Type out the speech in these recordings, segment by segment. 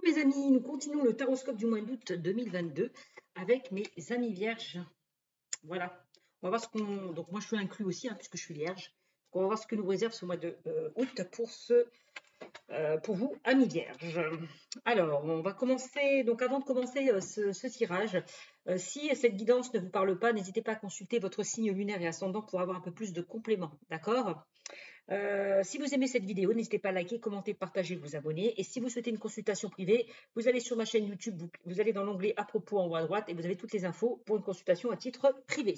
Coucou mes amis, nous continuons le taroscope du mois d'août 2022 avec mes amis vierges. Voilà, on va voir ce qu'on... Donc moi je suis inclus aussi puisque je suis vierge. Donc on va voir ce que nous réserve ce mois de août pour vous, amis vierges. Alors, on va commencer. Donc avant de commencer ce tirage, si cette guidance ne vous parle pas, n'hésitez pas à consulter votre signe lunaire et ascendant pour avoir un peu plus de compléments, d'accord ? Si vous aimez cette vidéo, n'hésitez pas à liker, commenter, partager, vous abonner. Et si vous souhaitez une consultation privée, vous allez sur ma chaîne YouTube, vous allez dans l'onglet à propos en haut à droite et vous avez toutes les infos pour une consultation à titre privé.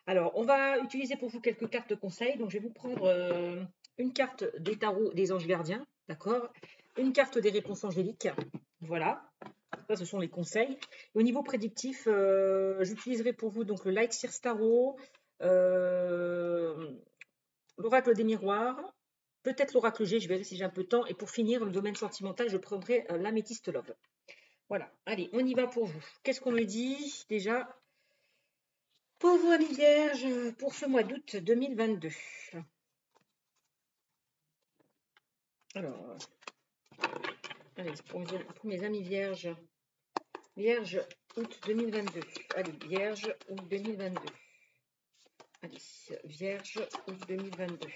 Alors, on va utiliser pour vous quelques cartes conseils. Donc, je vais vous prendre une carte des tarots des anges gardiens, d'accord ? Une carte des réponses angéliques, voilà. Ça, ce sont les conseils. Et au niveau prédictif, j'utiliserai pour vous donc le Light Sears Tarot, l'oracle des miroirs, peut-être l'oracle G, je verrai si j'ai un peu de temps. Et pour finir, le domaine sentimental, je prendrai l'améthyste love. Voilà, allez, on y va pour vous. Qu'est-ce qu'on me dit déjà pour vous, amis vierges, pour ce mois d'août 2022? Alors, allez, pour mes amis vierges, vierge août 2022. Allez, vierge août 2022. Allez, vierge août 2022.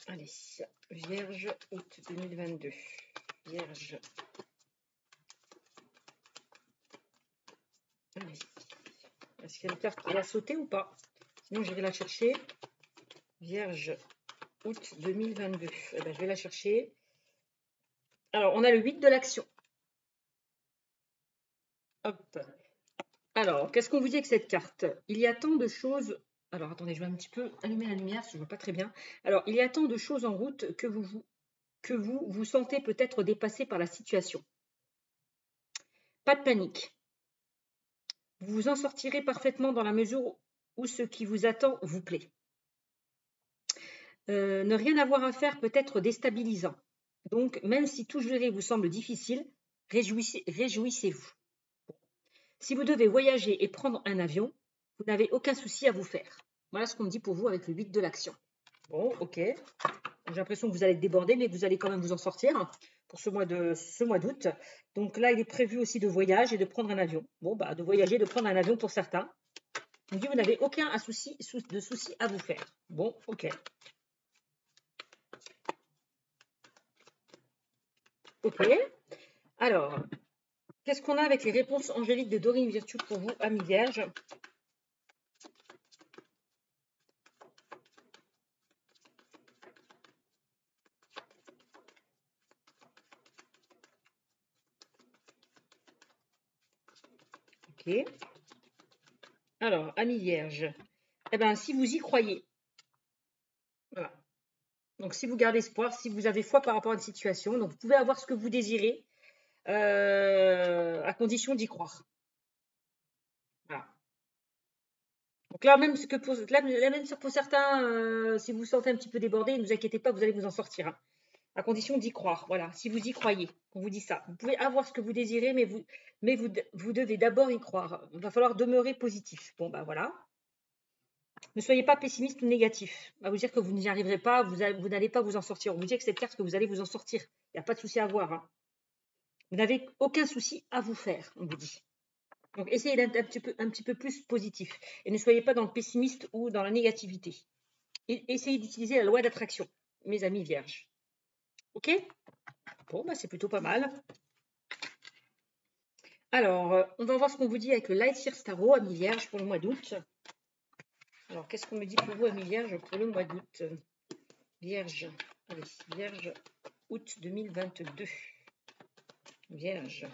Allez, vierge août 2022. Vierge. Allez. Est-ce qu'il y a une carte qui va sauter ou pas? Sinon, j'irai la chercher. Vierge août 2022. Eh ben, je vais la chercher. Alors, on a le 8 de l'action. Hop. Alors, qu'est-ce qu'on vous dit avec cette carte? Il y a tant de choses... Alors, attendez, je vais un petit peu allumer la lumière, parce que je ne vois pas très bien. Alors, il y a tant de choses en route que vous sentez peut-être dépassé par la situation. Pas de panique. Vous vous en sortirez parfaitement dans la mesure où ce qui vous attend vous plaît. Ne rien avoir à faire peut être déstabilisant. Donc, même si tout gérer vous semble difficile, réjouissez-vous. Si vous devez voyager et prendre un avion, vous n'avez aucun souci à vous faire. Voilà ce qu'on me dit pour vous avec le 8 de l'action. Bon, ok. J'ai l'impression que vous allez être débordé, mais vous allez quand même vous en sortir pour ce mois d'août. Donc là, il est prévu aussi de voyage et de prendre un avion. Bon, bah, de voyager, de prendre un avion pour certains. On me dit que vous n'avez aucun souci à vous faire. Bon, ok. Ok. Alors, qu'est-ce qu'on a avec les réponses angéliques de Dorine Virtue pour vous, amis vierges? Ok. Alors, amis vierges, eh ben, si vous y croyez, voilà. Donc, si vous gardez espoir, si vous avez foi par rapport à une situation, donc vous pouvez avoir ce que vous désirez, à condition d'y croire. Voilà. Donc là, même pour certains, si vous vous sentez un petit peu débordé, ne vous inquiétez pas, vous allez vous en sortir. À condition d'y croire. Voilà, si vous y croyez, on vous dit ça. Vous pouvez avoir ce que vous désirez, mais vous devez d'abord y croire. Il va falloir demeurer positif. Bon, ben voilà. Ne soyez pas pessimiste ou négatif. On va vous dire que vous n'y arriverez pas, vous n'allez pas vous en sortir. On vous dit que cette carte que vous allez vous en sortir. Il n'y a pas de souci à avoir. Hein. Vous n'avez aucun souci à vous faire, on vous dit. Donc, essayez d'être un petit peu plus positif. Et ne soyez pas dans le pessimiste ou dans la négativité. Et essayez d'utiliser la loi d'attraction, mes amis vierges. Ok? Bon, bah, c'est plutôt pas mal. Alors, on va voir ce qu'on vous dit avec le Light Sears Tarot, amis vierges, pour le mois d'août. Alors, qu'est-ce qu'on me dit pour vous, amis vierges, pour le mois d'août? Vierge, allez, vierge, août 2022. Vierge.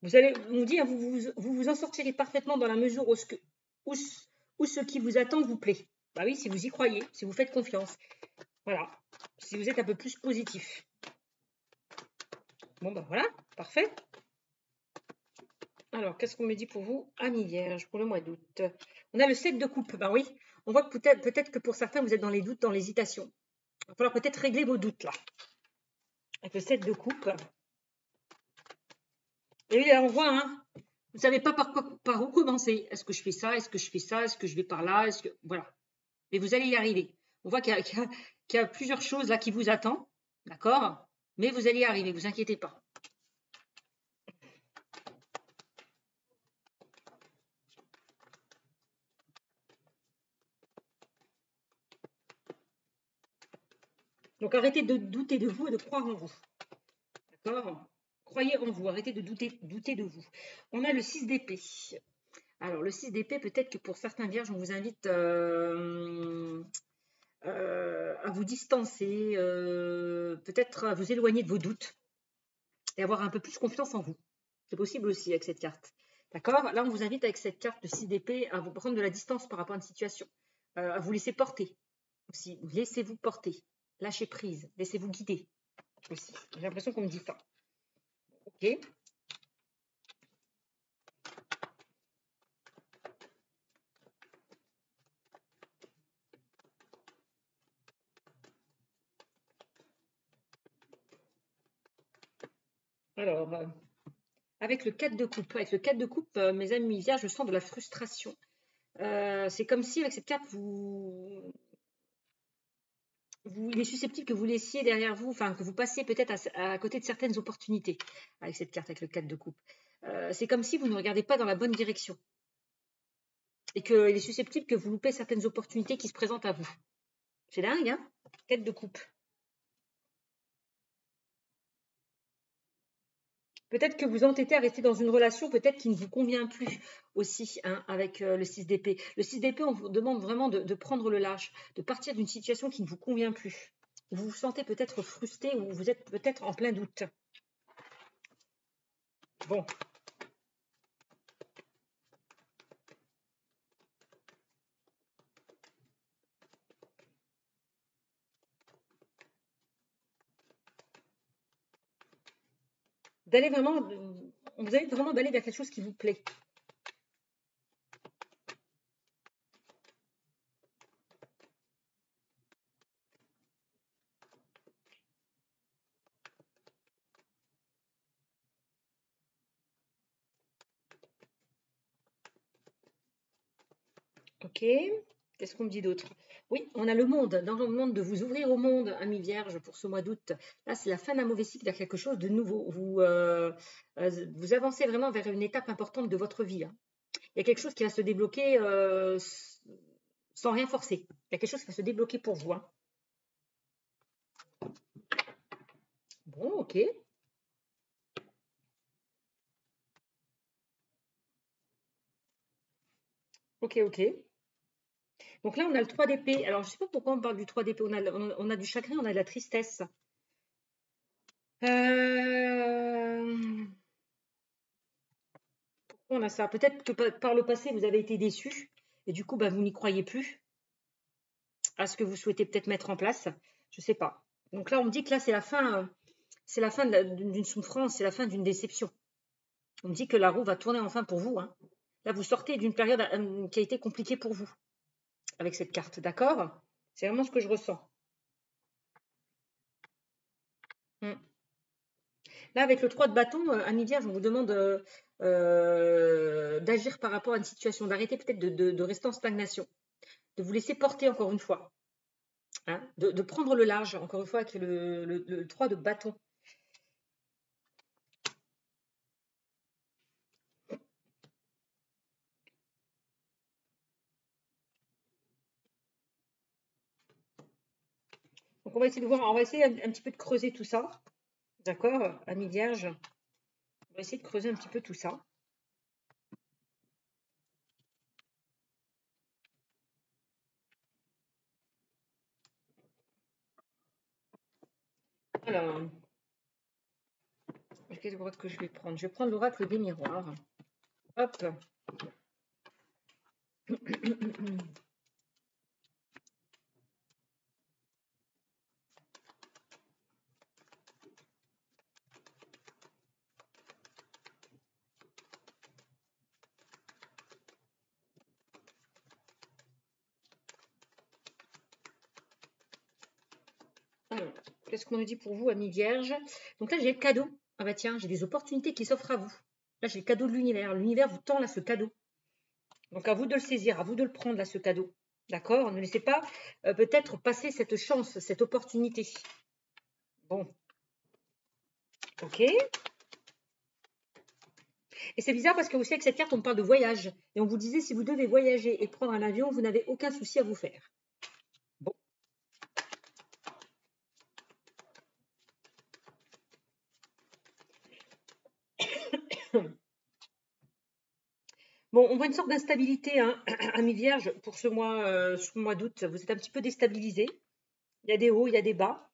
On vous dit, vous vous en sortirez parfaitement dans la mesure où ce qui vous attend vous plaît. Bah oui, si vous y croyez, si vous faites confiance. Voilà. Si vous êtes un peu plus positif. Bon, ben voilà, parfait. Alors, qu'est-ce qu'on me dit pour vous, amis vierges, pour le mois d'août? On a le 7 de coupe. Ben oui, on voit que peut-être que pour certains, vous êtes dans les doutes, dans l'hésitation. Il va falloir peut-être régler vos doutes, là. Avec le 7 de coupe. Et là, on voit, hein, Vous ne savez pas par où commencer. Est-ce que je fais ça? Est-ce que je fais ça? Est-ce que je vais par là? Est-ce que voilà. Mais vous allez y arriver. On voit qu'il y a plusieurs choses là qui vous attendent, d'accord? Mais vous allez y arriver, vous inquiétez pas. Donc arrêtez de douter de vous et de croire en vous. D'accord? Croyez en vous, arrêtez de douter de vous. On a le 6 d'épée. Alors le 6 d'épée, peut-être que pour certains vierges, on vous invite à vous distancer, peut-être à vous éloigner de vos doutes et avoir un peu plus confiance en vous. C'est possible aussi avec cette carte. D'accord? Là, on vous invite avec cette carte de 6 d'épée à vous prendre de la distance par rapport à une situation, à vous laisser porter aussi. Laissez-vous porter, lâchez prise, laissez-vous guider aussi. J'ai l'impression qu'on me dit ça. Ok? Alors, avec le 4 de coupe, mes amis vierges, je sens de la frustration. C'est comme si avec cette carte, il est susceptible que vous laissiez derrière vous, enfin que vous passiez peut-être à côté de certaines opportunités avec cette carte, avec le 4 de coupe. C'est comme si vous ne regardez pas dans la bonne direction et qu'il est susceptible que vous loupez certaines opportunités qui se présentent à vous. C'est dingue, hein? 4 de coupe. Peut-être que vous entêtez à rester dans une relation peut-être qui ne vous convient plus aussi, hein, avec le 6 d'épée. Le 6 d'épée, on vous demande vraiment de prendre le large, de partir d'une situation qui ne vous convient plus. Vous vous sentez peut-être frustré ou vous êtes peut-être en plein doute. Bon. D'aller vraiment, vous allez vraiment d'aller vers quelque chose qui vous plaît. Ok, qu'est-ce qu'on me dit d'autre? Oui, on a le monde, dans le monde de vous ouvrir au monde, amis vierges, pour ce mois d'août. Là, c'est la fin d'un mauvais cycle vers quelque chose de nouveau. Vous avancez vraiment vers une étape importante de votre vie, hein. Il y a quelque chose qui va se débloquer sans rien forcer. Il y a quelque chose qui va se débloquer pour vous, hein. Bon, ok. Ok, ok. Donc là, on a le 3 d'épée. Alors, je ne sais pas pourquoi on parle du 3 d'épée. On a du chagrin, on a de la tristesse. Pourquoi on a ça? Peut-être que par le passé, vous avez été déçu et du coup, bah, vous n'y croyez plus à ce que vous souhaitez peut-être mettre en place. Je ne sais pas. Donc là, on me dit que là, c'est la fin d'une souffrance, c'est la fin d'une déception. On me dit que la roue va tourner enfin pour vous, hein. Là, vous sortez d'une période qui a été compliquée pour vous avec cette carte, d'accord? C'est vraiment ce que je ressens. Mm. Là, avec le 3 de bâton, Amis Vierge, on vous demande d'agir par rapport à une situation, d'arrêter peut-être de rester en stagnation, de vous laisser porter encore une fois, hein, de prendre le large, encore une fois, avec le 3 de bâton. Donc, on va essayer de voir, on va essayer un petit peu de creuser tout ça, d'accord, Amis Vierge? On va essayer de creuser un petit peu tout ça. Alors, quel oracle que je vais prendre? Je vais prendre l'oracle des miroirs. Hop. Alors, qu'est-ce qu'on nous dit pour vous, amis vierges? Donc là, j'ai le cadeau. Ah bah tiens, j'ai des opportunités qui s'offrent à vous. Là, j'ai le cadeau de l'univers. L'univers vous tend là ce cadeau. Donc, à vous de le saisir, à vous de le prendre là, ce cadeau. D'accord? Ne laissez pas peut-être passer cette chance, cette opportunité. Bon. Ok. Et c'est bizarre parce que aussi avec cette carte, on parle de voyage. Et on vous disait, si vous devez voyager et prendre un avion, vous n'avez aucun souci à vous faire. Bon. Bon, on voit une sorte d'instabilité, hein, ami Vierge, pour ce mois d'août. Vous êtes un petit peu déstabilisé. Il y a des hauts, il y a des bas.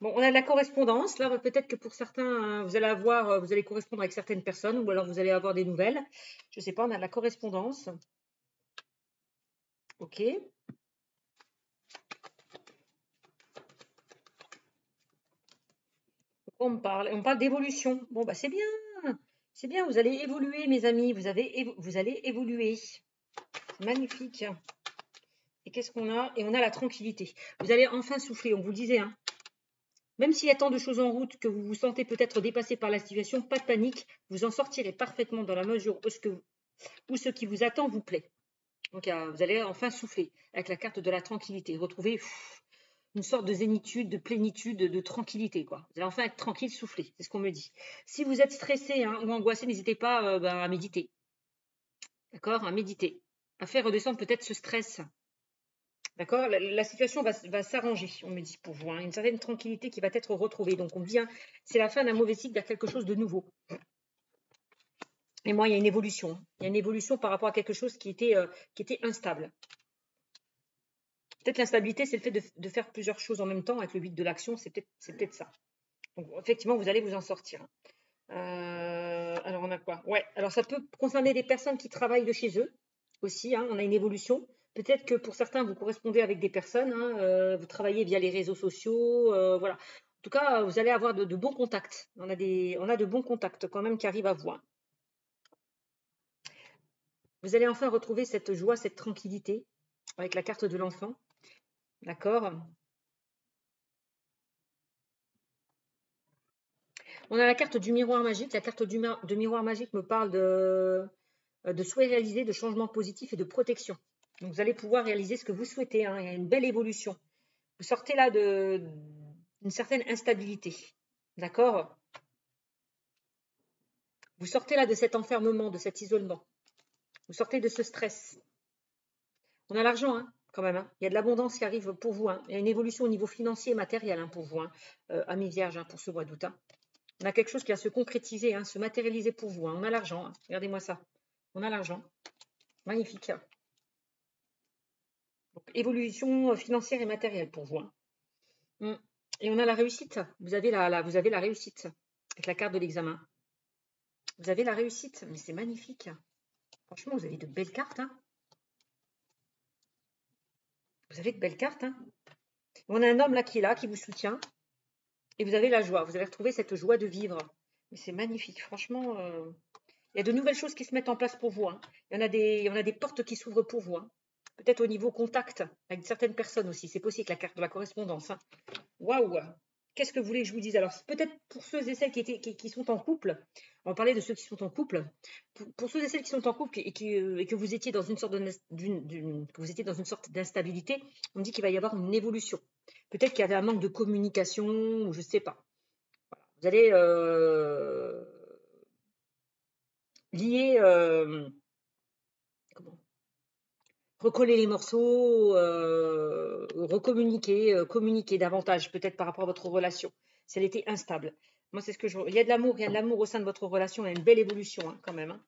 Bon, on a de la correspondance. Là, peut-être que pour certains, vous allez correspondre avec certaines personnes ou alors vous allez avoir des nouvelles. Je ne sais pas, on a de la correspondance. Ok. On parle d'évolution. Bon, bah c'est bien. C'est bien, vous allez évoluer, mes amis. Vous allez évoluer. Magnifique. Et qu'est-ce qu'on a? Et on a la tranquillité. Vous allez enfin souffler, on vous le disait, hein. Même s'il y a tant de choses en route que vous vous sentez peut-être dépassé par la situation, pas de panique, vous en sortirez parfaitement dans la mesure où ce qui vous attend vous plaît. Donc vous allez enfin souffler avec la carte de la tranquillité, retrouver une sorte de zénitude, de plénitude, de tranquillité, quoi. Vous allez enfin être tranquille, souffler, c'est ce qu'on me dit. Si vous êtes stressé ou angoissé, n'hésitez pas à méditer. D'accord? À méditer. À faire redescendre peut-être ce stress. D'accord? La situation va s'arranger, on me dit pour vous. Hein. Une certaine tranquillité qui va être retrouvée. Donc on me dit, hein, c'est la fin d'un mauvais cycle vers quelque chose de nouveau. Et moi, il y a une évolution. Il y a une évolution par rapport à quelque chose qui était instable. Peut-être l'instabilité, c'est le fait de faire plusieurs choses en même temps avec le 8 de l'action, c'est peut-être ça. Donc effectivement, vous allez vous en sortir. Alors on a quoi? Ouais, alors ça peut concerner des personnes qui travaillent de chez eux aussi, hein, on a une évolution. Peut-être que pour certains, vous correspondez avec des personnes, hein, vous travaillez via les réseaux sociaux, voilà. En tout cas, vous allez avoir de bons contacts. On a de bons contacts quand même qui arrivent à vous. Hein. Vous allez enfin retrouver cette joie, cette tranquillité avec la carte de l'enfant. D'accord? On a la carte du miroir magique. La carte de miroir magique me parle de souhaits réalisés, de changements positifs et de protection. Donc, vous allez pouvoir réaliser ce que vous souhaitez. Hein. Il y a une belle évolution. Vous sortez là d'une certaine instabilité. D'accord? Vous sortez là de cet enfermement, de cet isolement. Vous sortez de ce stress. On a l'argent, hein, quand même. Hein. Il y a de l'abondance qui arrive pour vous. Hein. Il y a une évolution au niveau financier et matériel hein, pour vous, hein, amis vierges, hein, pour ce mois d'août. Hein. On a quelque chose qui va se concrétiser, hein, se matérialiser pour vous. Hein. On a l'argent. Hein. Regardez-moi ça. On a l'argent. Magnifique. Donc, évolution financière et matérielle pour vous. Hein. Et on a la réussite. Vous avez vous avez la réussite avec la carte de l'examen. Vous avez la réussite, mais c'est magnifique. Franchement, vous avez de belles cartes. Hein. Vous avez de belles cartes. Hein. On a un homme là, qui vous soutient. Et vous avez la joie. Vous avez retrouvé cette joie de vivre. Mais c'est magnifique. Franchement, il y a de nouvelles choses qui se mettent en place pour vous. Hein. Il y en a des portes qui s'ouvrent pour vous. Hein. Peut-être au niveau contact avec certaines personnes aussi. C'est possible, la carte de la correspondance. Hein. Waouh! Qu'est-ce que vous voulez que je vous dise? Alors, peut-être pour ceux et celles qui sont en couple, on va parler de ceux qui sont en couple. Pour ceux et celles qui sont en couple et que vous étiez dans une sorte d'instabilité, on dit qu'il va y avoir une évolution. Peut-être qu'il y avait un manque de communication, ou je ne sais pas. Voilà. Vous allez lier, recoller les morceaux, recommuniquer, communiquer davantage peut-être par rapport à votre relation, si elle était instable. Moi, c'est ce que je vois. Il y a de l'amour au sein de votre relation, il y a une belle évolution hein, quand même.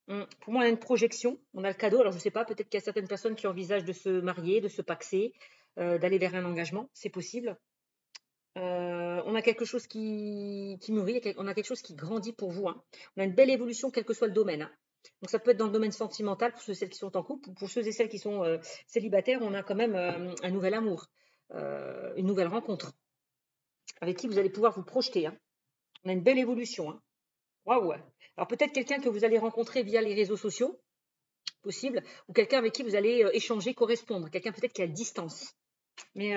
Hein. Pour moi, on a une projection, on a le cadeau. Alors, je ne sais pas, peut-être qu'il y a certaines personnes qui envisagent de se marier, de se paxer, d'aller vers un engagement, c'est possible. On a quelque chose qui mûrit, on a quelque chose qui grandit pour vous. Hein. On a une belle évolution, quel que soit le domaine. Hein. Donc ça peut être dans le domaine sentimental pour ceux et celles qui sont en couple, ou pour ceux et celles qui sont célibataires, on a quand même un nouvel amour, une nouvelle rencontre, avec qui vous allez pouvoir vous projeter. Hein. On a une belle évolution. Hein. Waouh! Alors peut-être quelqu'un que vous allez rencontrer via les réseaux sociaux, possible, ou quelqu'un avec qui vous allez échanger, correspondre, quelqu'un peut-être qui est à distance. Mais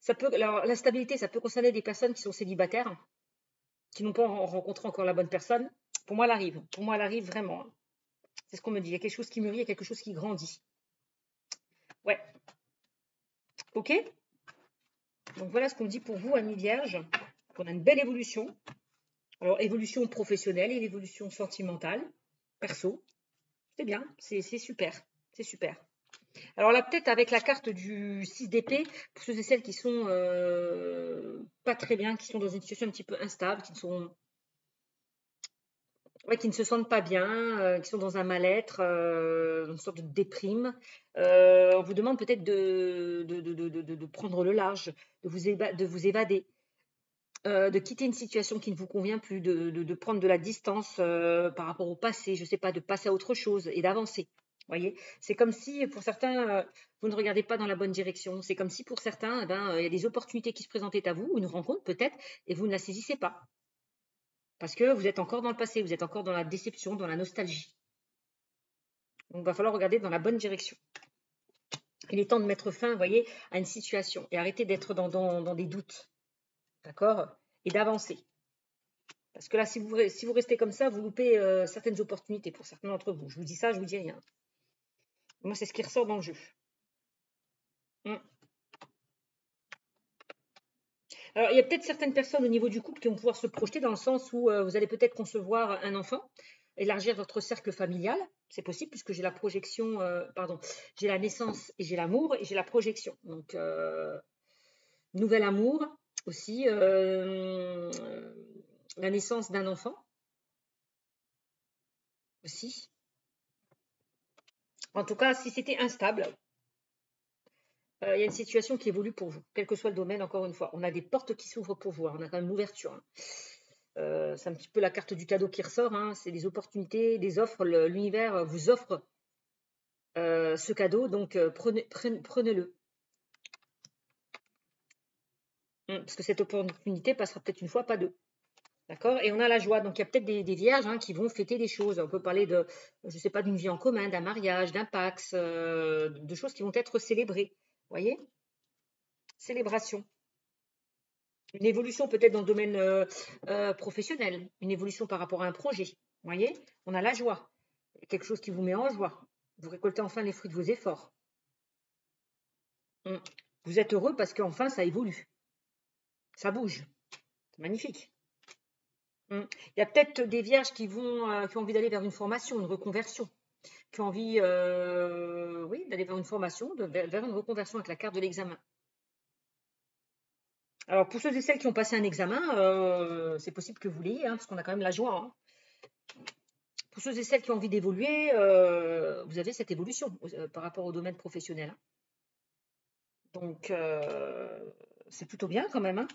ça peut, alors, la stabilité, ça peut concerner des personnes qui sont célibataires, qui n'ont pas rencontré encore la bonne personne. Pour moi, elle arrive. Pour moi, elle arrive vraiment, hein. C'est ce qu'on me dit. Il y a quelque chose qui mûrit, il y a quelque chose qui grandit. Ouais. Ok. Donc voilà ce qu'on me dit pour vous, amis vierges. On a une belle évolution. Alors, évolution professionnelle et l'évolution sentimentale, perso. C'est bien, c'est super. C'est super. Alors là, peut-être avec la carte du 6 d'épée, pour ceux et celles qui sont pas très bien, qui sont dans une situation un petit peu instable, qui ne se sentent pas bien, qui sont dans un mal-être, une sorte de déprime. On vous demande peut-être de prendre le large, de vous évader, de quitter une situation qui ne vous convient plus, de prendre de la distance par rapport au passé, je ne sais pas, de passer à autre chose et d'avancer. Voyez, c'est comme si pour certains, vous ne regardez pas dans la bonne direction. C'est comme si pour certains, eh ben, il y a des opportunités qui se présentaient à vous, une rencontre peut-être, et vous ne la saisissez pas. Parce que vous êtes encore dans le passé, vous êtes encore dans la déception, dans la nostalgie. Donc, il va falloir regarder dans la bonne direction. Il est temps de mettre fin, vous voyez, à une situation et arrêter d'être dans des doutes. D'accord? Et d'avancer. Parce que là, si vous restez comme ça, vous loupez certaines opportunités pour certains d'entre vous. Je vous dis ça, je vous dis rien. Moi, c'est ce qui ressort dans le jeu. Alors, il y a peut-être certaines personnes au niveau du couple qui vont pouvoir se projeter dans le sens où vous allez peut-être concevoir un enfant, élargir votre cercle familial. C'est possible puisque j'ai la projection, j'ai la naissance et j'ai l'amour et j'ai la projection. Donc, nouvel amour aussi, la naissance d'un enfant aussi. En tout cas, si c'était instable, il y a une situation qui évolue pour vous, quel que soit le domaine, encore une fois. On a des portes qui s'ouvrent pour vous, hein. On a quand même l'ouverture, hein. C'est un petit peu la carte du cadeau qui ressort, hein. C'est des opportunités, des offres. L'univers vous offre ce cadeau, donc prenez-le. Parce que cette opportunité passera peut-être une fois, pas deux. D'accord? Et on a la joie. Donc, il y a peut-être des vierges qui vont fêter des choses. On peut parler de, je ne sais pas, d'une vie en commun, d'un mariage, d'un pax, de choses qui vont être célébrées. Vous voyez? Célébration. Une évolution peut-être dans le domaine professionnel. Une évolution par rapport à un projet. Vous voyez? On a la joie. Quelque chose qui vous met en joie. Vous récoltez enfin les fruits de vos efforts. Vous êtes heureux parce qu'enfin, ça évolue. Ça bouge. C'est magnifique. Il y a peut-être des vierges qui ont envie d'aller vers une formation, une reconversion, qui ont envie d'aller vers une formation, vers une reconversion avec la carte de l'examen. Alors, pour ceux et celles qui ont passé un examen, c'est possible que vous l'ayez, parce qu'on a quand même la joie, hein. Pour ceux et celles qui ont envie d'évoluer, vous avez cette évolution par rapport au domaine professionnel, hein. Donc, c'est plutôt bien quand même, hein.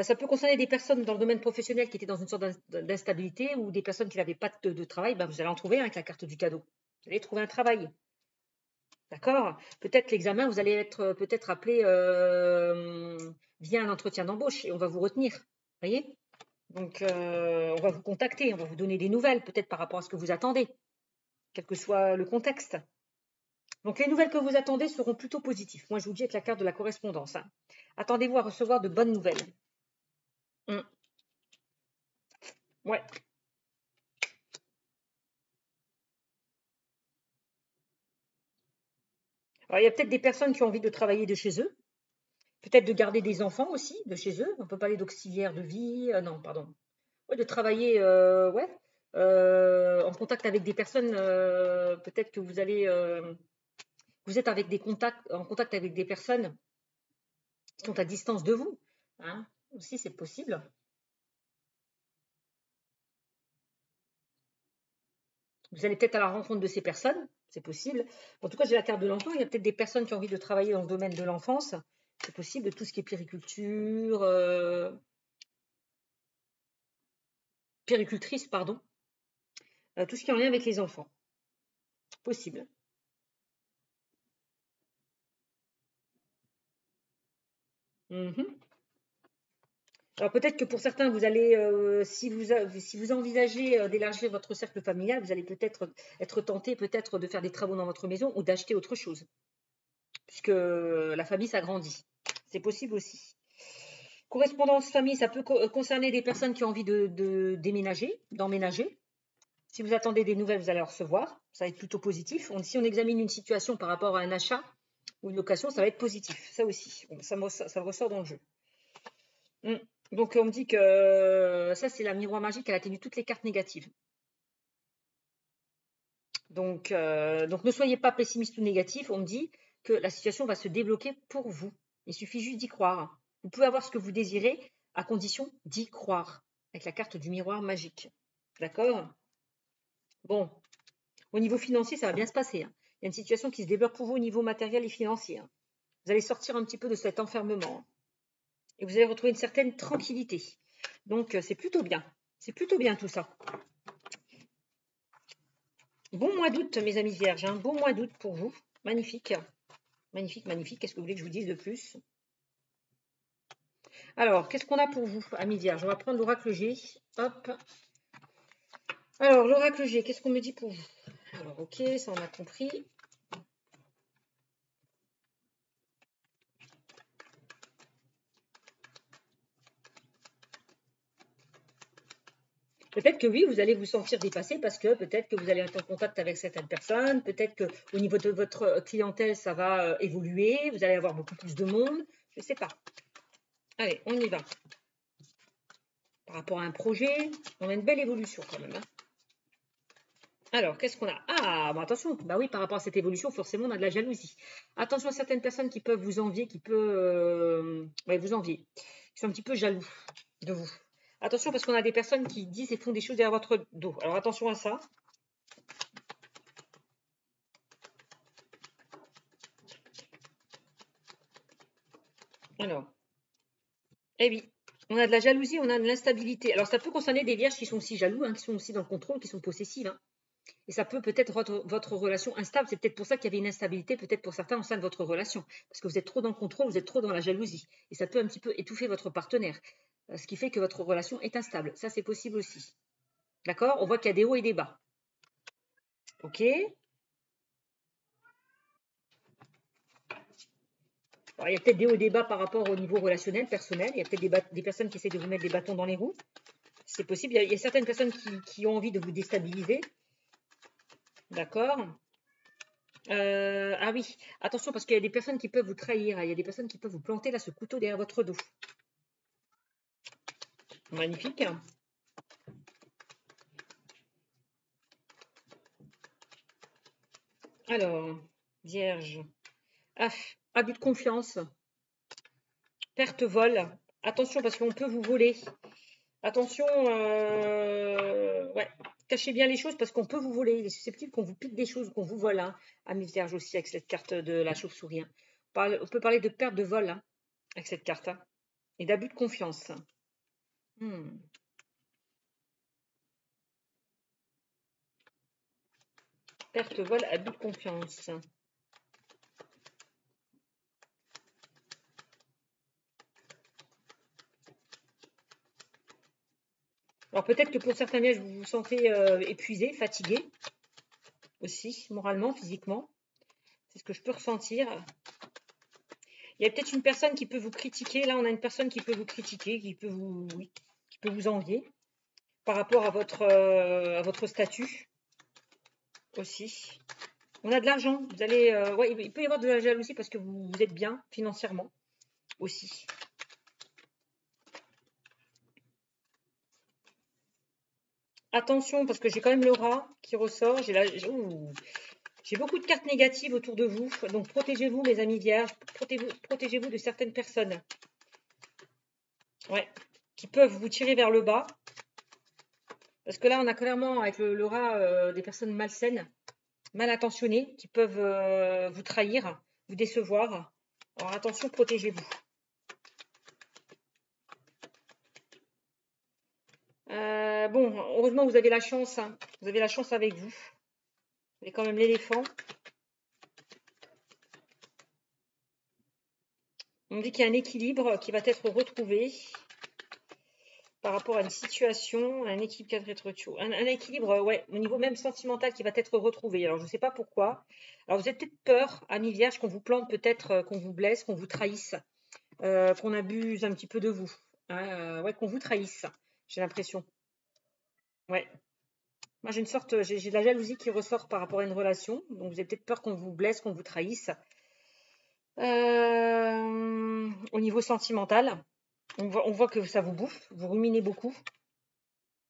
Ça peut concerner des personnes dans le domaine professionnel qui étaient dans une sorte d'instabilité ou des personnes qui n'avaient pas de travail. Ben, vous allez en trouver avec la carte du cadeau. Vous allez trouver un travail. D'accord? Peut-être l'examen, vous allez être peut-être appelé via un entretien d'embauche et on va vous retenir. Vous voyez? Donc, on va vous contacter, on va vous donner des nouvelles, peut-être par rapport à ce que vous attendez, quel que soit le contexte. Donc, les nouvelles que vous attendez seront plutôt positives. Moi, je vous dis avec la carte de la correspondance, hein. Attendez-vous à recevoir de bonnes nouvelles. Ouais. Alors, il y a peut-être des personnes qui ont envie de travailler de chez eux, peut-être de garder des enfants aussi de chez eux. On peut parler d'auxiliaire de vie, non, pardon. Ouais, de travailler, en contact avec des personnes. Peut-être que vous êtes en contact avec des personnes qui sont à distance de vous, hein. Aussi, c'est possible. Vous allez peut-être à la rencontre de ces personnes, c'est possible. En tout cas, j'ai la carte de l'enfant. Il y a peut-être des personnes qui ont envie de travailler dans le domaine de l'enfance. C'est possible, tout ce qui est péricultrice, pardon. Tout ce qui est en lien avec les enfants. Possible. Alors peut-être que pour certains, vous allez, si vous envisagez d'élargir votre cercle familial, vous allez peut-être être tenté peut-être de faire des travaux dans votre maison ou d'acheter autre chose, puisque la famille s'agrandit. C'est possible aussi. Correspondance famille, ça peut concerner des personnes qui ont envie de déménager, d'emménager. Si vous attendez des nouvelles, vous allez en recevoir. Ça va être plutôt positif. Si on examine une situation par rapport à un achat ou une location, ça va être positif. Ça aussi, ça ressort dans le jeu. Donc, on me dit que ça, c'est la miroir magique. Elle a tenu toutes les cartes négatives. Donc, ne soyez pas pessimiste ou négatif. On me dit que la situation va se débloquer pour vous. Il suffit juste d'y croire. Vous pouvez avoir ce que vous désirez à condition d'y croire. Avec la carte du miroir magique. D'accord? Bon. Au niveau financier, ça va bien se passer. Il y a une situation qui se débloque pour vous au niveau matériel et financier. Vous allez sortir un petit peu de cet enfermement. Et vous allez retrouver une certaine tranquillité. Donc, c'est plutôt bien. C'est plutôt bien tout ça. Bon mois d'août, mes amis vierges. Bon mois d'août pour vous. Magnifique. Magnifique, magnifique. Qu'est-ce que vous voulez que je vous dise de plus? Alors, qu'est-ce qu'on a pour vous, amis vierges? On va prendre l'oracle G. Hop. Alors, l'oracle G, qu'est-ce qu'on me dit pour vous? Alors, ok, ça on a compris. Peut-être que oui, vous allez vous sentir dépassé parce que peut-être que vous allez être en contact avec certaines personnes, peut-être qu'au niveau de votre clientèle, ça va évoluer, vous allez avoir beaucoup plus de monde, je ne sais pas. Allez, on y va. Par rapport à un projet, on a une belle évolution quand même. Alors, qu'est-ce qu'on a? Ah, bon, attention, bah oui, par rapport à cette évolution, forcément, on a de la jalousie. Attention à certaines personnes qui peuvent vous envier, qui peuvent vous envier, qui sont un petit peu jaloux de vous. Attention, parce qu'on a des personnes qui disent et font des choses derrière votre dos. Alors, attention à ça. Alors, eh oui, on a de la jalousie, on a de l'instabilité. Alors, ça peut concerner des vierges qui sont aussi jaloux, qui sont aussi dans le contrôle, qui sont possessives. Et ça peut peut-être rendre votre relation instable. C'est peut-être pour ça qu'il y avait une instabilité, peut-être pour certains, au sein de votre relation. Parce que vous êtes trop dans le contrôle, vous êtes trop dans la jalousie. Et ça peut un petit peu étouffer votre partenaire. Ce qui fait que votre relation est instable. Ça, c'est possible aussi. D'accord? On voit qu'il y a des hauts et des bas. OK? Alors, il y a peut-être des hauts et des bas par rapport au niveau relationnel, personnel. Il y a peut-être des personnes qui essaient de vous mettre des bâtons dans les roues. C'est possible. Il y a certaines personnes qui ont envie de vous déstabiliser. D'accord? Ah oui, attention parce qu'il y a des personnes qui peuvent vous trahir. Il y a des personnes qui peuvent vous planter là ce couteau derrière votre dos. Magnifique. Alors, Vierge. Abus de confiance. Perte vol. Attention parce qu'on peut vous voler. Attention, ouais. Cachez bien les choses parce qu'on peut vous voler. Il est susceptible qu'on vous pique des choses, qu'on vous vole. Amis Vierge aussi avec cette carte de la chauve-souris. On peut parler de perte de vol avec cette carte. Et d'abus de confiance. Perte vol, abus de confiance. Alors peut-être que pour certains vierges, vous vous sentez épuisé, fatigué aussi, moralement, physiquement. C'est ce que je peux ressentir. Il y a peut-être une personne qui peut vous critiquer. Là, on a une personne qui peut vous critiquer, qui peut vous envier par rapport à votre statut aussi. On a de l'argent. Vous allez, ouais, il peut y avoir de la jalousie parce que vous êtes bien financièrement aussi. Attention, parce que j'ai quand même le rat qui ressort. J'ai beaucoup de cartes négatives autour de vous. Donc, protégez-vous, mes amis vierges. Protégez-vous de certaines personnes. Ouais, qui peuvent vous tirer vers le bas. Parce que là, on a clairement, avec le rat, des personnes malsaines, mal intentionnées, qui peuvent vous trahir, vous décevoir. Alors, attention, protégez-vous. Bon, heureusement, vous avez la chance. Vous avez la chance avec vous. Vous avez quand même l'éléphant. On me dit qu'il y a un équilibre qui va être retrouvé. par rapport à une situation, un équilibre 4 rétro, un équilibre, ouais, au niveau même sentimental qui va être retrouvé. Alors, je ne sais pas pourquoi. Alors, vous avez peut-être peur, amis vierges, qu'on vous plante, peut-être qu'on vous blesse, qu'on vous trahisse, qu'on abuse un petit peu de vous. Hein, ouais, qu'on vous trahisse, j'ai l'impression. Ouais. Moi, j'ai une sorte, j'ai de la jalousie qui ressort par rapport à une relation. Donc, vous avez peut-être peur qu'on vous blesse, qu'on vous trahisse. Au niveau sentimental, on voit que ça vous bouffe, vous ruminez beaucoup.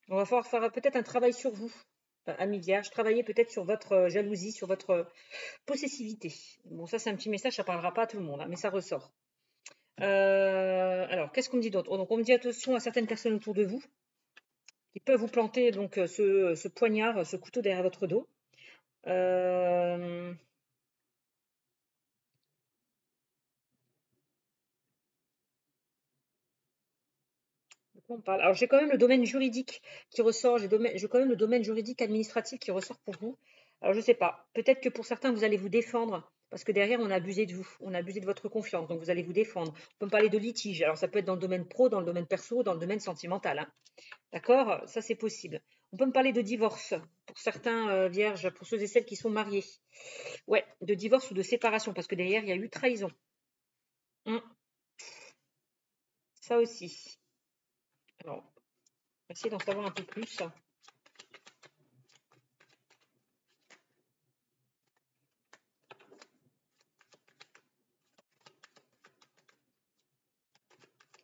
On va falloir faire peut-être un travail sur vous, amis vierges. Travailler peut-être sur votre jalousie, sur votre possessivité. Bon, ça, c'est un petit message, ça ne parlera pas à tout le monde, hein, mais ça ressort. Alors, qu'est-ce qu'on me dit d'autre? Donc, on me dit attention à certaines personnes autour de vous qui peuvent vous planter donc ce poignard, ce couteau derrière votre dos. De quoi on parle? Alors, j'ai quand même le domaine juridique qui ressort, j'ai quand même le domaine juridique administratif qui ressort pour vous. Alors, je ne sais pas. Peut-être que pour certains, vous allez vous défendre parce que derrière, on a abusé de vous, on a abusé de votre confiance, donc vous allez vous défendre. On peut me parler de litige. Alors, ça peut être dans le domaine pro, dans le domaine perso, dans le domaine sentimental. Hein. D'accord? Ça, c'est possible. On peut me parler de divorce pour certains vierges, pour ceux et celles qui sont mariés. Ouais, de divorce ou de séparation parce que derrière, il y a eu trahison. Ça aussi. Alors, on va essayer d'en savoir un peu plus.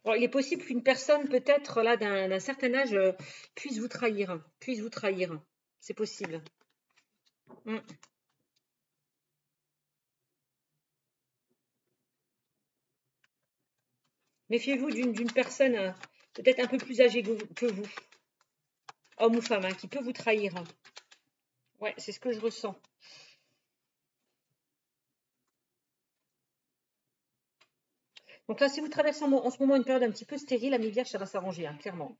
Alors, il est possible qu'une personne, peut-être là d'un certain âge, puisse vous trahir. C'est possible. Mm. Méfiez-vous d'une personne peut-être un peu plus âgée que vous, homme ou femme, hein, qui peut vous trahir. Ouais, c'est ce que je ressens. Donc là, si vous traversez en ce moment une période un petit peu stérile, amis vierges, ça va s'arranger, hein, clairement.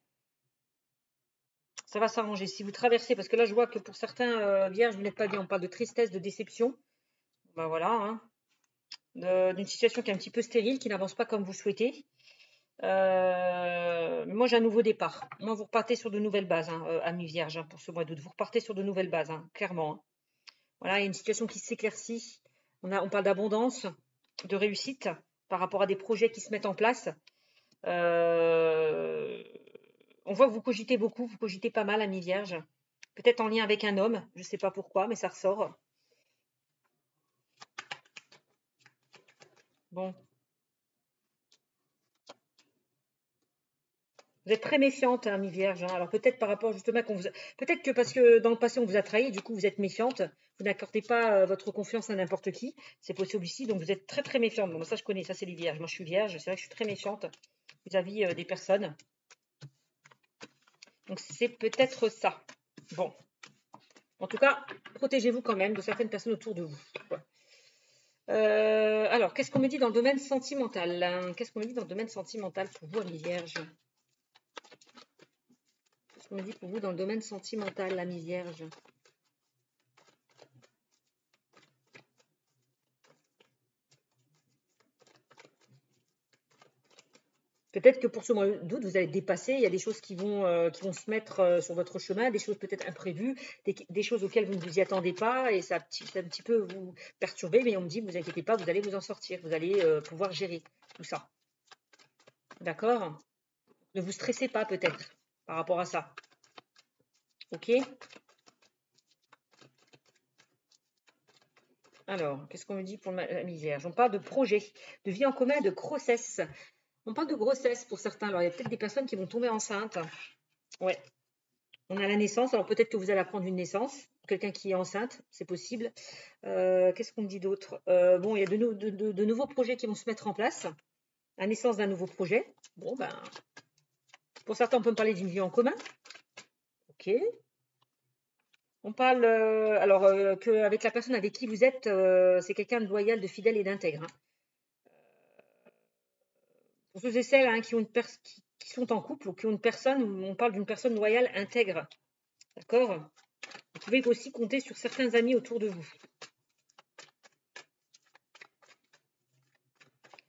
Ça va s'arranger. Si vous traversez, parce que là, je vois que pour certains vierges, vous n'êtes pas bien. On parle de tristesse, de déception. Ben voilà, hein. D'une situation qui est un petit peu stérile, qui n'avance pas comme vous souhaitez. Moi, j'ai un nouveau départ. Moi, vous repartez sur de nouvelles bases, hein, amis vierges, hein, pour ce mois d'août. Vous repartez sur de nouvelles bases, hein, clairement. Hein. Voilà, il y a une situation qui s'éclaircit. On parle d'abondance, de réussite par rapport à des projets qui se mettent en place. On voit que vous cogitez beaucoup, vous cogitez pas mal, amis vierges. Peut-être en lien avec un homme, je ne sais pas pourquoi, mais ça ressort. Bon. Vous êtes très méfiante, hein, mi-vierge. Hein. Alors peut-être par rapport justement qu'on vous peut-être que parce que dans le passé on vous a trahi, du coup vous êtes méfiante, vous n'accordez pas votre confiance à n'importe qui. C'est possible ici, donc vous êtes très très méfiante. Bon, ça je connais, ça c'est les vierges. Moi je suis vierge, c'est vrai que je suis très méfiante vis-à-vis des personnes. Donc c'est peut-être ça. Bon. En tout cas, protégez-vous quand même de certaines personnes autour de vous. Alors, qu'est-ce qu'on me dit dans le domaine sentimental? Qu'est-ce qu'on me dit dans le domaine sentimental pour vous, amis vierges? Qu'est-ce qu'on me dit pour vous dans le domaine sentimental, amis vierges? Peut-être que pour ce mois d'août, vous allez dépasser. Il y a des choses qui vont se mettre sur votre chemin, des choses peut-être imprévues, des choses auxquelles vous ne vous y attendez pas, et ça un petit peu vous perturber. Mais on me dit, vous inquiétez pas, vous allez vous en sortir, vous allez pouvoir gérer tout ça. D'accord? Ne vous stressez pas peut-être par rapport à ça. Ok? Alors, qu'est-ce qu'on me dit pour la vierge? On parle de projet, de vie en commun, de grossesse. On parle de grossesse pour certains. Alors, il y a peut-être des personnes qui vont tomber enceintes. Ouais. On a la naissance. Alors, peut-être que vous allez apprendre une naissance. Quelqu'un qui est enceinte, c'est possible. Qu'est-ce qu'on me dit d'autre? Bon, il y a de nouveaux projets qui vont se mettre en place. La naissance d'un nouveau projet. Bon, ben, pour certains, on peut me parler d'une vie en commun. Ok. On parle qu'avec la personne avec qui vous êtes, c'est quelqu'un de loyal, de fidèle et d'intègre. Hein. Pour ceux et celles hein, qui sont en couple ou qui ont une personne, on parle d'une personne loyale, intègre. D'accord? Vous pouvez aussi compter sur certains amis autour de vous.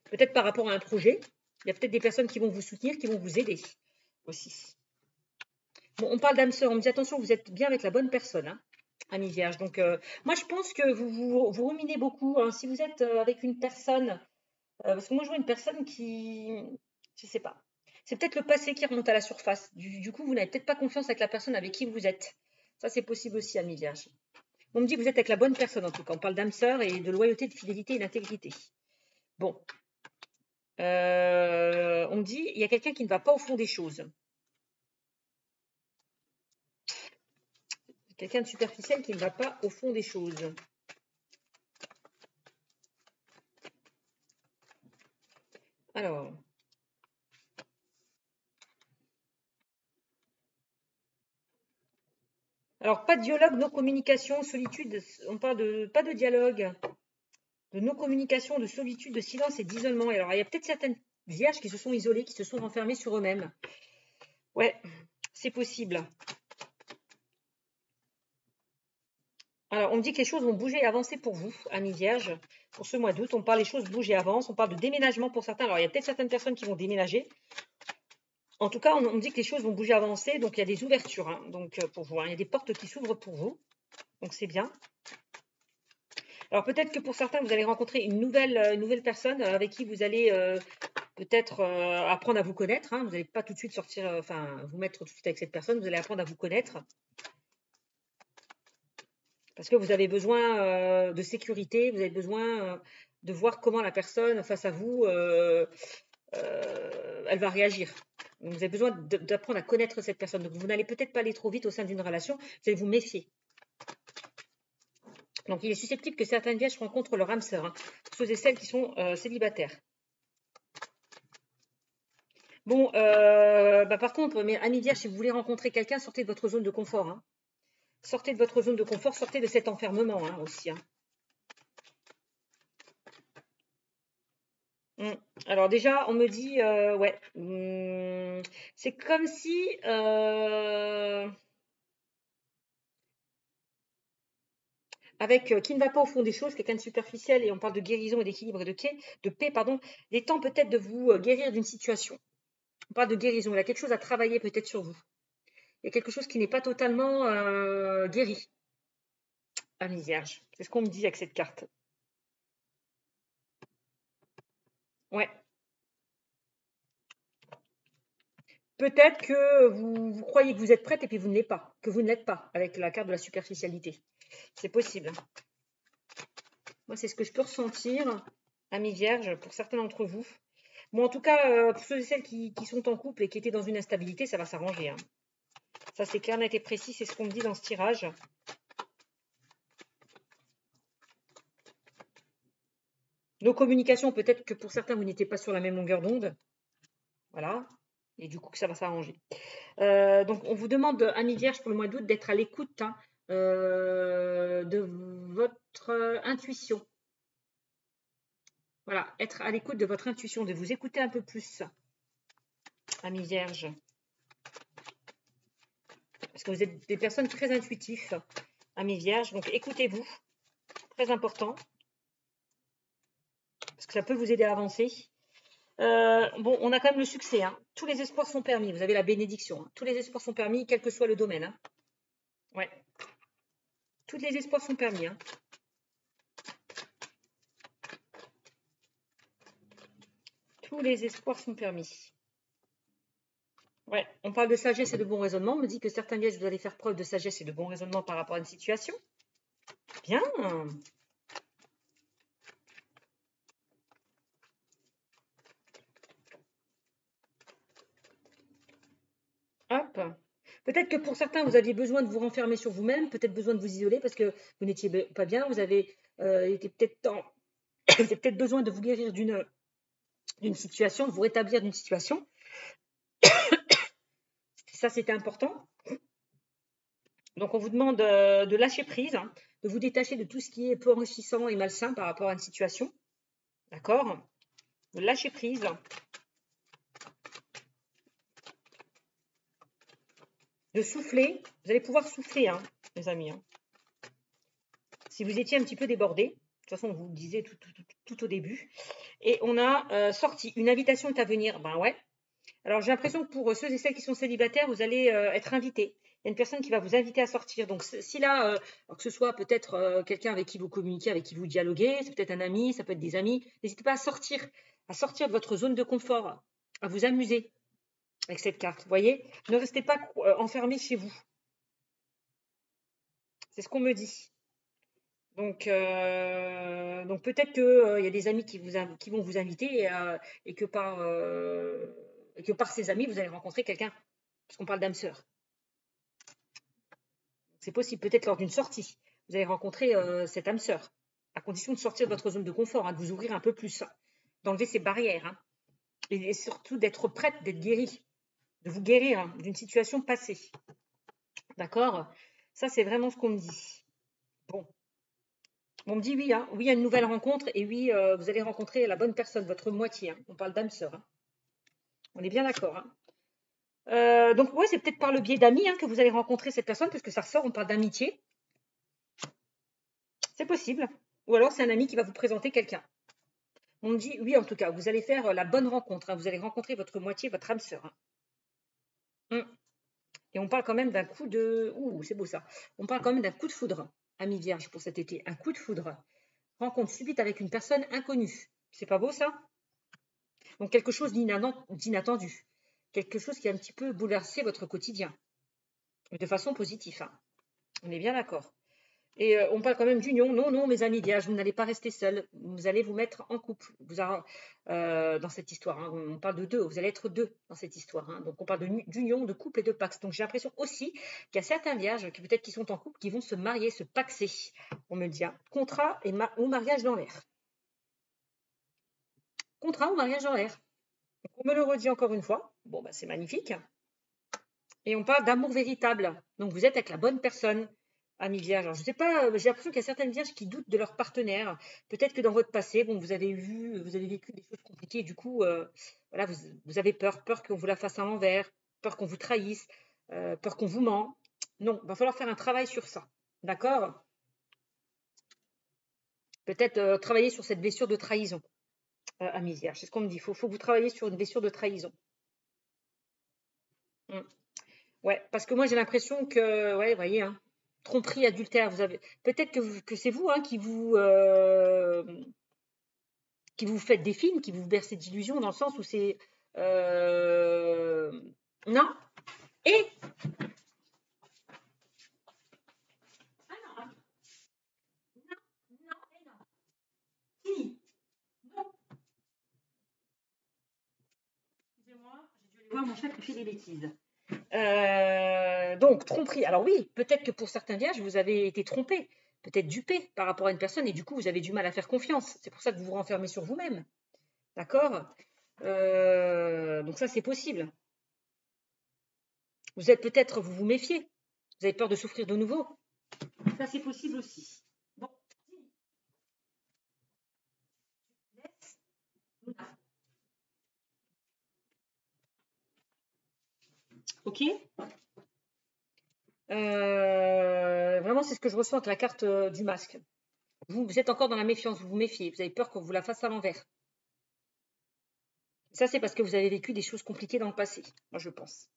Peut-être par rapport à un projet, il y a peut-être des personnes qui vont vous soutenir, qui vont vous aider. aussi. Bon, on parle d'âme sœur. On me dit attention, vous êtes bien avec la bonne personne, hein, ami Vierge. Donc, moi, je pense que vous ruminez beaucoup. Hein. Si vous êtes avec une personne, parce que moi, je vois une personne qui, je sais pas. C'est peut-être le passé qui remonte à la surface. Du coup, vous n'avez peut-être pas confiance avec la personne avec qui vous êtes. Ça, c'est possible aussi, ami Vierge. On me dit que vous êtes avec la bonne personne, en tout cas. On parle d'âme sœur et de loyauté, de fidélité et d'intégrité. Bon. On me dit, il y a quelqu'un qui ne va pas au fond des choses. Quelqu'un de superficiel qui ne va pas au fond des choses. Alors. Alors, pas de dialogue, no communication, solitude. On parle de pas de dialogue, de no communication, de solitude, de silence et d'isolement. Et alors, il y a peut-être certaines vierges qui se sont isolées, qui se sont renfermées sur eux-mêmes. Ouais, c'est possible. Alors, on me dit que les choses vont bouger et avancer pour vous, amis vierges, pour ce mois d'août. On parle des choses bougent et avancent. On parle de déménagement pour certains. Alors, il y a peut-être certaines personnes qui vont déménager. En tout cas, on me dit que les choses vont bouger et avancer. Donc, il y a des ouvertures donc, pour vous. Il y a des portes qui s'ouvrent pour vous. Donc, c'est bien. Alors, peut-être que pour certains, vous allez rencontrer une nouvelle personne avec qui vous allez peut-être apprendre à vous connaître. Vous n'allez pas tout de suite sortir, vous mettre tout de suite avec cette personne. Vous allez apprendre à vous connaître. Parce que vous avez besoin de sécurité, vous avez besoin de voir comment la personne face à vous, elle va réagir. Donc, vous avez besoin d'apprendre à connaître cette personne. Donc, vous n'allez peut-être pas aller trop vite au sein d'une relation, vous allez vous méfier. Donc, il est susceptible que certaines vierges rencontrent leur âme sœur, pour ceux et celles qui sont célibataires. Bon, par contre, mes amis vierges, si vous voulez rencontrer quelqu'un, sortez de votre zone de confort. Sortez de votre zone de confort, sortez de cet enfermement aussi. Alors déjà, on me dit, ouais, c'est comme si avec qui ne va pas au fond des choses, quelqu'un de superficiel, et on parle de guérison et d'équilibre et de paix, pardon, il est temps peut-être de vous guérir d'une situation. On parle de guérison, il y a quelque chose à travailler peut-être sur vous. Il y a quelque chose qui n'est pas totalement guéri, ami vierge. C'est ce qu'on me dit avec cette carte. Ouais. Peut-être que vous croyez que vous êtes prête et puis vous ne l'êtes pas, que vous ne l'êtes pas avec la carte de la superficialité. C'est possible. Moi, c'est ce que je peux ressentir, amis vierges, pour certains d'entre vous. Bon, en tout cas, pour ceux et celles qui sont en couple et qui étaient dans une instabilité, ça va s'arranger. Ça, c'est clair, net et précis, c'est ce qu'on me dit dans ce tirage. Nos communications, peut-être que pour certains, vous n'étiez pas sur la même longueur d'onde. Voilà. Et du coup, que ça va s'arranger. Donc, on vous demande, amis vierges, pour le mois d'août, d'être à l'écoute de votre intuition. Voilà, être à l'écoute de votre intuition, de vous écouter un peu plus, amis vierges. Parce que vous êtes des personnes très intuitives, amis vierges. Donc, écoutez-vous, très important. Parce que ça peut vous aider à avancer. Bon, on a quand même le succès. Tous les espoirs sont permis. Vous avez la bénédiction. Tous les espoirs sont permis, quel que soit le domaine. Ouais. Tous les espoirs sont permis. Tous les espoirs sont permis. Ouais, on parle de sagesse et de bon raisonnement. On me dit que certains vierges, vous allez faire preuve de sagesse et de bon raisonnement par rapport à une situation. Bien. Hop. Peut-être que pour certains, vous aviez besoin de vous renfermer sur vous-même, peut-être besoin de vous isoler parce que vous n'étiez pas bien. Vous avez été peut-être vous avez peut-être besoin de vous guérir d'une situation, de vous rétablir d'une situation. Ça, c'était important. Donc, on vous demande de lâcher prise, de vous détacher de tout ce qui est peu enrichissant et malsain par rapport à une situation. D'accord? De lâcher prise. De souffler. Vous allez pouvoir souffler, les amis. Si vous étiez un petit peu débordé, de toute façon, on vous le disait tout au début. Et on a sorti une invitation est à venir. Ben ouais. Alors, j'ai l'impression que pour ceux et celles qui sont célibataires, vous allez être invités. Il y a une personne qui va vous inviter à sortir. Donc, si là, alors que ce soit peut-être quelqu'un avec qui vous communiquez, avec qui vous dialoguez, c'est peut-être un ami, ça peut être des amis, n'hésitez pas à sortir de votre zone de confort, à vous amuser avec cette carte. Vous voyez, ne restez pas enfermés chez vous. C'est ce qu'on me dit. Donc peut-être qu'il y a des amis qui vont vous inviter et que par ces amis, vous allez rencontrer quelqu'un, parce qu'on parle d'âme sœur. C'est possible, peut-être lors d'une sortie, vous allez rencontrer cette âme sœur, à condition de sortir de votre zone de confort, de vous ouvrir un peu plus, d'enlever ces barrières, et surtout d'être prête, d'être guérie, de vous guérir d'une situation passée. D'accord? Ça, c'est vraiment ce qu'on me dit. Bon. On me dit oui, oui, il y a une nouvelle rencontre et oui, vous allez rencontrer la bonne personne, votre moitié. On parle d'âme sœur. On est bien d'accord. Donc, ouais, c'est peut-être par le biais d'amis que vous allez rencontrer cette personne, parce que ça ressort, on parle d'amitié. C'est possible. Ou alors, c'est un ami qui va vous présenter quelqu'un. On me dit oui, en tout cas, vous allez faire la bonne rencontre. Vous allez rencontrer votre moitié, votre âme sœur. Et on parle quand même d'un coup de... Ouh, c'est beau ça. On parle quand même d'un coup de foudre, ami vierge, pour cet été. Un coup de foudre. Rencontre subite avec une personne inconnue. C'est pas beau ça? Donc quelque chose d'inattendu. Quelque chose qui a un petit peu bouleversé votre quotidien. De façon positive. On est bien d'accord. Et on parle quand même d'union. Non, non, mes amis vierges, vous n'allez pas rester seuls. Vous allez vous mettre en couple dans cette histoire. On parle de deux. Vous allez être deux dans cette histoire. Donc on parle d'union, de couple et de pax. Donc j'ai l'impression aussi qu'il y a certains vierges qui peut-être qui sont en couple, qui vont se marier, se paxer. On me le dit. Contrat ou mariage dans l'air. Contrat ou mariage dans l'air. On me le redit encore une fois. Bon, bah, c'est magnifique. Et on parle d'amour véritable. Donc vous êtes avec la bonne personne. Amis vierges. Alors, je ne sais pas, j'ai l'impression qu'il y a certaines vierges qui doutent de leur partenaire. Peut-être que dans votre passé, bon, vous avez vécu des choses compliquées. Du coup, voilà, vous avez peur qu'on vous la fasse à l'envers, peur qu'on vous trahisse, peur qu'on vous ment. Non, il va falloir faire un travail sur ça. D'accord? Peut-être travailler sur cette blessure de trahison, amis vierges. C'est ce qu'on me dit. Il faut que vous travailliez sur une blessure de trahison. Ouais, parce que moi j'ai l'impression que, ouais, vous voyez, tromperie, adultère, vous avez. Peut-être que c'est vous qui vous faites des films, qui vous bercez d'illusions, dans le sens où c'est. Non. Et. Ah non, non, non, et non. Fini. Non. Excusez-moi, j'ai dû aller voir mon chat qui fait des bêtises. Donc, tromperie. Alors oui, peut-être que pour certains vierges, vous avez été trompé, peut-être dupé par rapport à une personne et du coup, vous avez du mal à faire confiance. C'est pour ça que vous vous renfermez sur vous-même. D'accord? Donc ça, c'est possible. Vous êtes peut-être, vous vous méfiez. Vous avez peur de souffrir de nouveau. Ça, c'est possible aussi. Bon. Ok. Vraiment, c'est ce que je ressens avec la carte du masque. Vous êtes encore dans la méfiance, vous vous méfiez. Vous avez peur qu'on vous la fasse à l'envers. Ça, c'est parce que vous avez vécu des choses compliquées dans le passé, moi, je pense.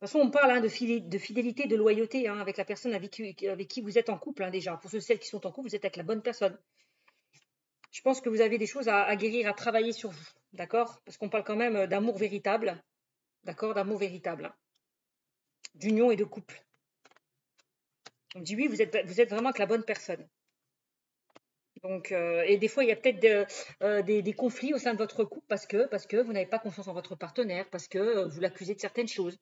De toute façon, on parle de fidélité, de loyauté avec la personne avec qui vous êtes en couple déjà. Pour celles qui sont en couple, vous êtes avec la bonne personne. Je pense que vous avez des choses à guérir, à travailler sur vous. D'accord? Parce qu'on parle quand même d'amour véritable. D'accord? D'amour véritable. D'union et de couple. On dit oui, vous êtes vraiment avec la bonne personne. Donc, et des fois, il y a peut-être des conflits au sein de votre couple parce que vous n'avez pas confiance en votre partenaire, parce que vous l'accusez de certaines choses.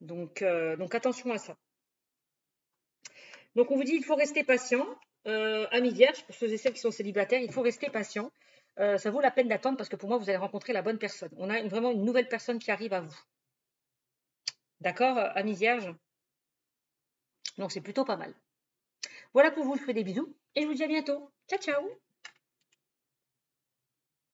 Donc attention à ça. Donc on vous dit il faut rester patient. Amis vierges, pour ceux et celles qui sont célibataires, il faut rester patient. Ça vaut la peine d'attendre parce que pour moi, vous allez rencontrer la bonne personne. On a vraiment une nouvelle personne qui arrive à vous. D'accord, amis vierges? Donc c'est plutôt pas mal. Voilà pour vous, je vous fais des bisous et je vous dis à bientôt. Ciao, ciao!